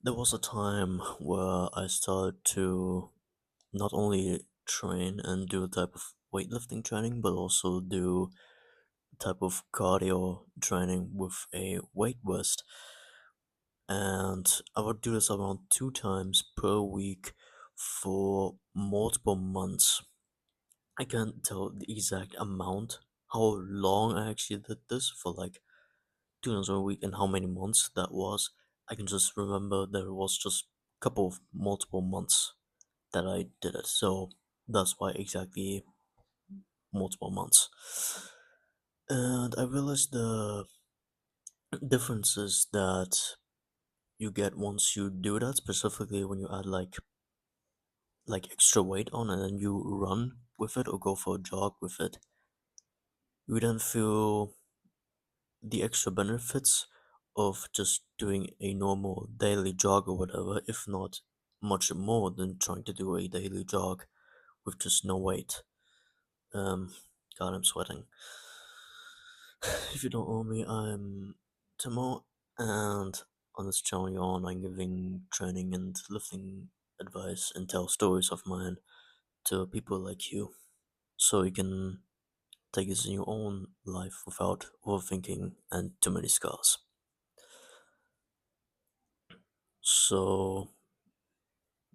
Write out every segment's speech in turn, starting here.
There was a time where I started to not only train and do a type of weightlifting training, but also do type of cardio training with a weight vest. And I would do this around 2 times per week for multiple months. I can't tell the exact amount, how long I actually did this for, like 2 times a week, and how many months that was. I can just remember there was just a couple of multiple months that I did it. So that's why exactly multiple months. And I realized the differences that you get once you do that, specifically when you add like extra weight on and then you run with it or go for a jog with it. You then feel the extra benefits of just doing a normal daily jog or whatever, if not much more than trying to do a daily jog with just no weight. Um, God, I'm sweating. If you don't know me, I'm Timo, and on this channel you're on, I'm giving training and lifting advice and tell stories of mine to people like you, so you can take this in your own life without overthinking and too many scars. So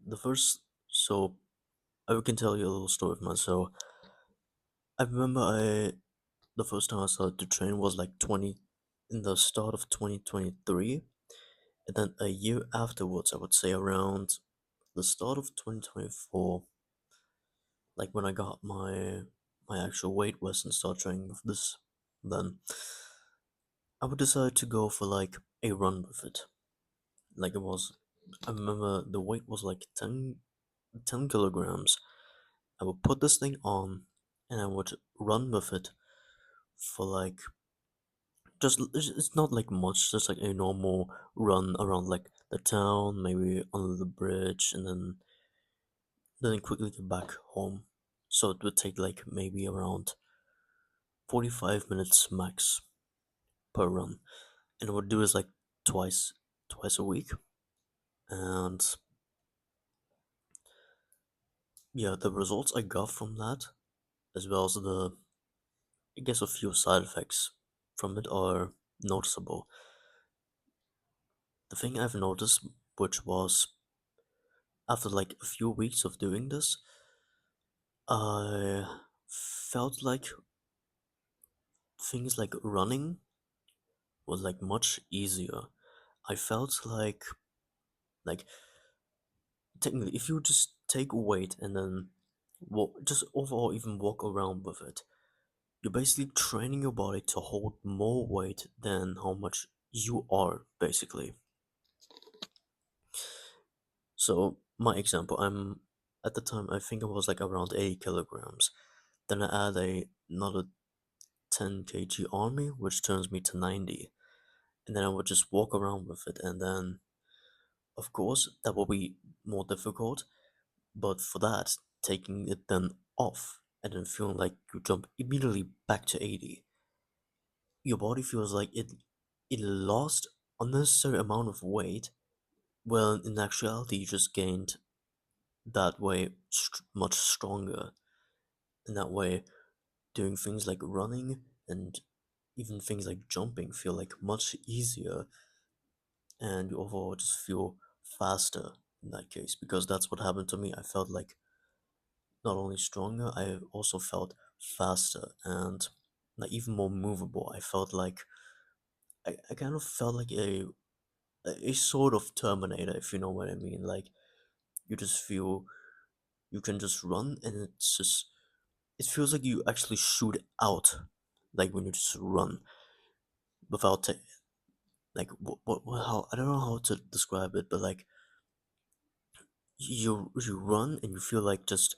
the first, so I can tell you a little story of mine. So I remember the first time I started to train was like 20 in the start of 2023. And then a year afterwards, I would say around the start of 2024, like when I got my actual weight was and started training with this, then I would decide to go for like a run with it. Like it was, I remember the weight was like 10 kilograms. I would put this thing on and I would run with it for like just it's not like much, just like a normal run around like the town, maybe under the bridge, and then quickly get back home. So it would take like maybe around 45 minutes max per run. And I would do this like twice a week. And yeah, the results I got from that, as well as I guess a few side effects from it are noticeable. The thing I've noticed, which was after like a few weeks of doing this, I felt like things like running was like much easier. I felt like technically if you just take weight and then walk, just overall even walk around with it, you're basically training your body to hold more weight than how much you are basically. So my example, I'm at the time I think I was like around 80 kilograms. Then I add another 10 kg on me, which turns me to 90. And then I would just walk around with it. And then, of course, that will be more difficult. But for that, taking it then off and then feeling like you jump immediately back to 80, your body feels like it lost unnecessary amount of weight. Well, in actuality, you just gained that way much stronger. In that way, doing things like running and even things like jumping feel like much easier, and you overall just feel faster in that case, because that's what happened to me. I felt like not only stronger, I also felt faster and like even more movable. I felt like I kind of felt like a sort of Terminator, if you know what I mean. Like you just feel you can just run, and it feels like you actually shoot out, like when you just run without like how I don't know how to describe it, but like you run and you feel like just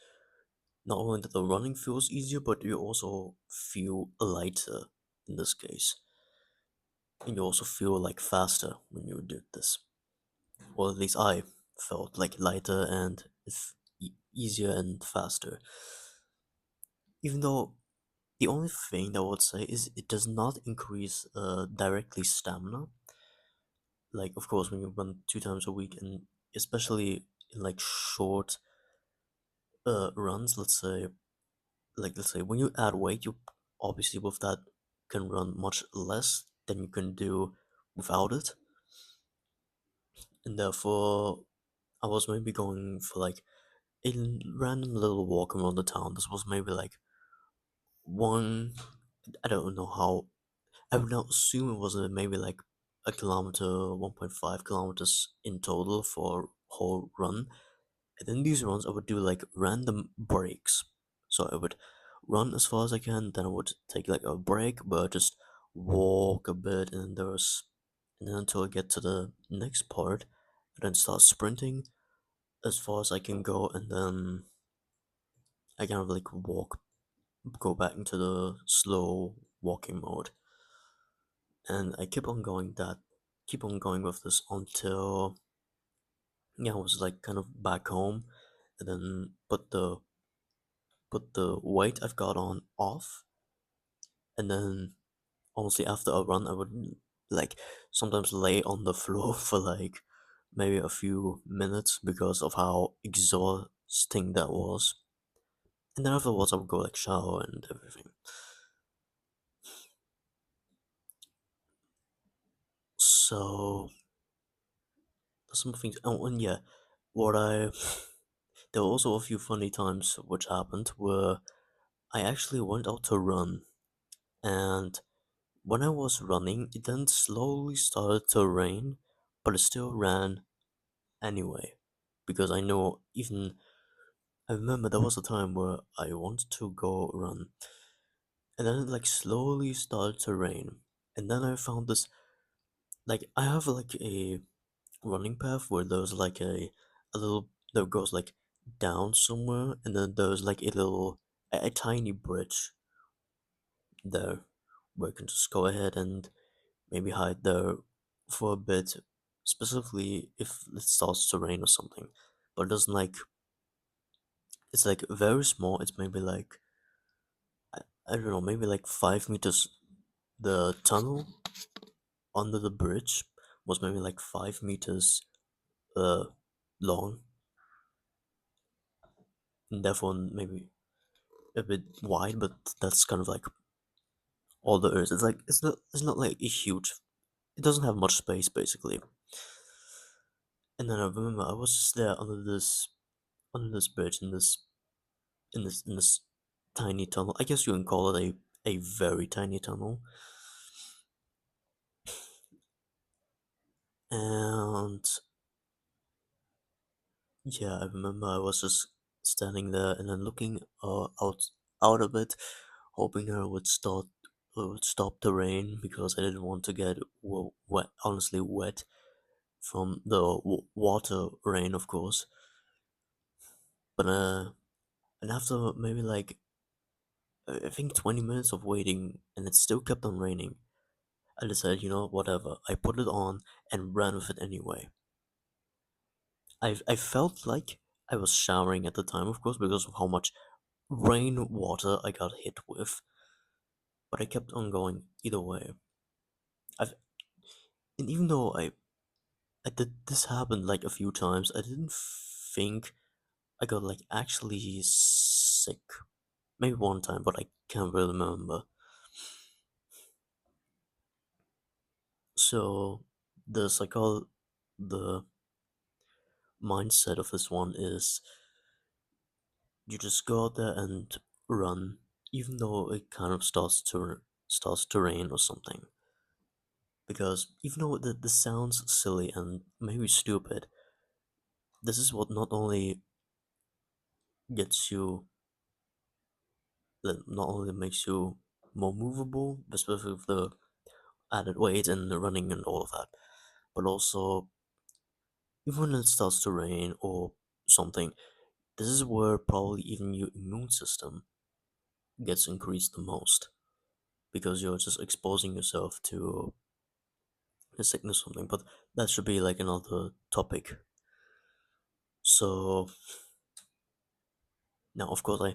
not only that the running feels easier, but you also feel lighter in this case, and you also feel like faster when you did this. Or at least I felt like lighter and easier and faster. Even though the only thing that I would say is it does not increase directly stamina, like of course when you run 2 times a week, and especially in like short runs, let's say when you add weight, you obviously with that can run much less than you can do without it, and therefore I was maybe going for like a random little walk around the town. This was maybe like one, I don't know how, I would now assume it was maybe like a kilometer, 1.5 kilometers in total for a whole run. And then these runs, I would do like random breaks. So I would run as far as I can, then I would take like a break, but just walk a bit, and then and then until I get to the next part, and then start sprinting as far as I can go, and then I kind of like go back into the slow walking mode. And I keep on going with this until, yeah, I was like kind of back home, and then put the weight I've got on off, and then honestly after a run I would like sometimes lay on the floor for like maybe a few minutes because of how exhausting that was. And then afterwards I would go like shower and everything. So some things. Oh, and yeah, what I there were also a few funny times which happened where I actually went out to run, and when I was running, it then slowly started to rain, but it still ran anyway. Because I know even I remember there was a time where I wanted to go run, and then it like slowly started to rain, and then I found this, like I have like a running path where there's like a little that goes like down somewhere, and then there's like a tiny bridge there where you can just go ahead and maybe hide there for a bit, specifically if it starts to rain or something. But it doesn't like, it's like very small. It's maybe like, I don't know, maybe like 5 meters. The tunnel under the bridge was maybe like 5 meters uh long, and therefore maybe a bit wide, but that's kind of like all there is. It's like it's not like a huge. It doesn't have much space basically. And then I remember I was just there under this bridge in this tiny tunnel. I guess you can call it a very tiny tunnel. And yeah, I remember I was just standing there and then looking out of it, hoping that it would stop the rain because I didn't want to get wet, honestly wet from the water rain, of course. But and after maybe like I think 20 minutes of waiting, and it still kept on raining, I decided, whatever. I put it on and ran with it anyway. I felt like I was showering at the time, of course, because of how much rainwater I got hit with. But I kept on going either way. I've and even though I did this happened like a few times, I didn't think I got like actually sick. Maybe one time, but I can't really remember. So the mindset of this one is you just go out there and run, even though it kind of starts to rain or something. Because even though this sounds silly and maybe stupid, this is what gets you, not only makes you more movable, especially with the added weight and the running and all of that, but also even when it starts to rain or something, this is where probably even your immune system gets increased the most because you're just exposing yourself to a sickness or something. But that should be like another topic. So now, of course,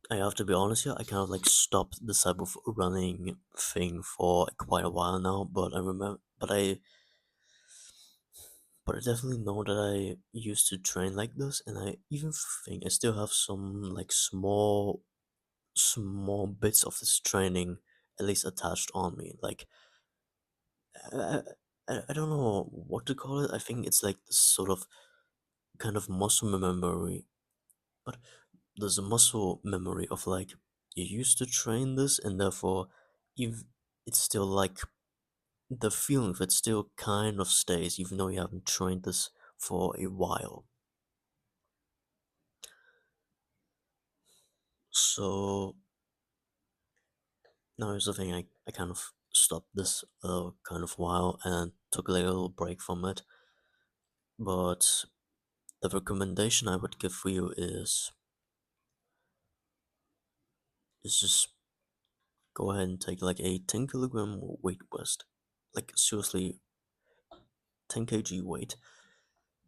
I have to be honest here. I kind of like stopped this type of running thing for quite a while now. But I remember, but But I definitely know that I used to train like this, and I even think I still have some like small bits of this training at least attached on me. Like I, I don't know what to call it. I think it's like this sort of kind of muscle memory, but there's a muscle memory of like you used to train this, and therefore, if it's still like the feeling of it still kind of stays, even though you haven't trained this for a while. So now here's the thing, I kind of stopped this kind of while and took like a little break from it. But the recommendation I would give for you is just go ahead and take like a 10 kilogram weight vest. Like seriously, 10 kg weight.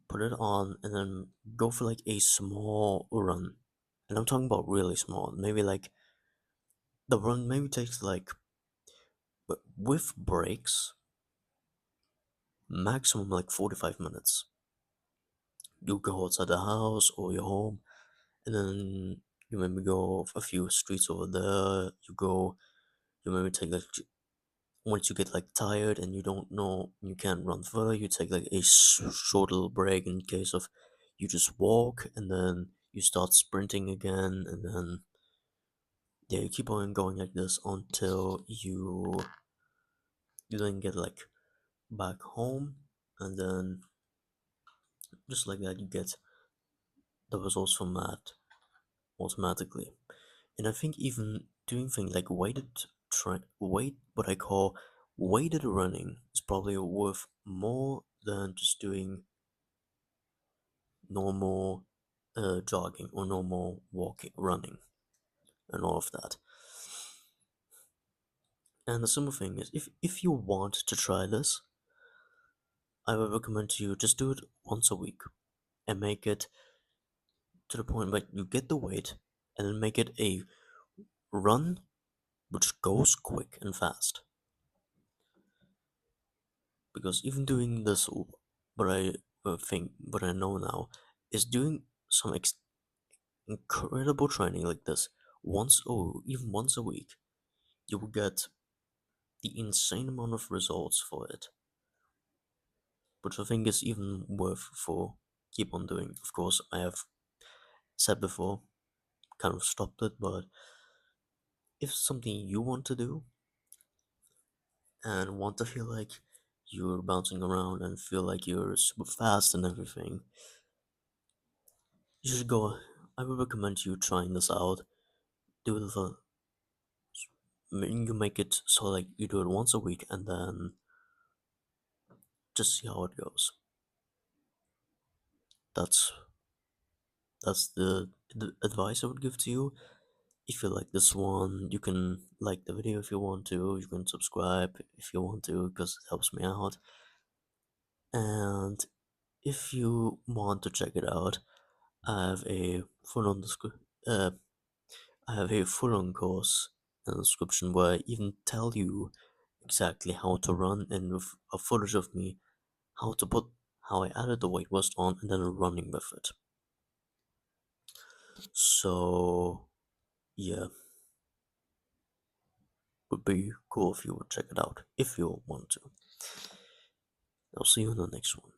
Put it on and then go for like a small run. And I'm talking about really small. Maybe like the run maybe takes like with breaks, maximum like 45 minutes. You go outside the house or your home, and then you maybe go a few streets over there. You maybe take like once you get like tired and you don't know you can't run further, you take like a short little break in case of you just walk, and then you start sprinting again, and then yeah, you keep on going like this until you then get like back home, and then just like that you get the results from that automatically. And I think even doing things like what I call weighted running is probably worth more than just doing normal jogging or normal walking, running, and all of that. And the simple thing is, if you want to try this, I would recommend to you just do it once a week and make it to the point where you get the weight, and then make it a run which goes quick and fast. Because even doing this, what I think, what I know now, is doing some incredible training like this even once a week, you will get the insane amount of results for it, which I think is even worth for keep on doing. Of course, I have said before, kind of stopped it, but if it's something you want to do and want to feel like you're bouncing around and feel like you're super fast and everything, you should go. I would recommend you trying this out. Do the you make it so like you do it once a week and then just see how it goes. That's that's the advice I would give to you. If you like this one, you can like the video if you want to. You can subscribe if you want to because it helps me out. And if you want to check it out, I have a full on uh, I have a full on course in the description where I even tell you exactly how to run, and with a footage of me how to put how I added the weight vest on and then running with it. So yeah, would be cool if you would check it out if you want to. I'll see you in the next one.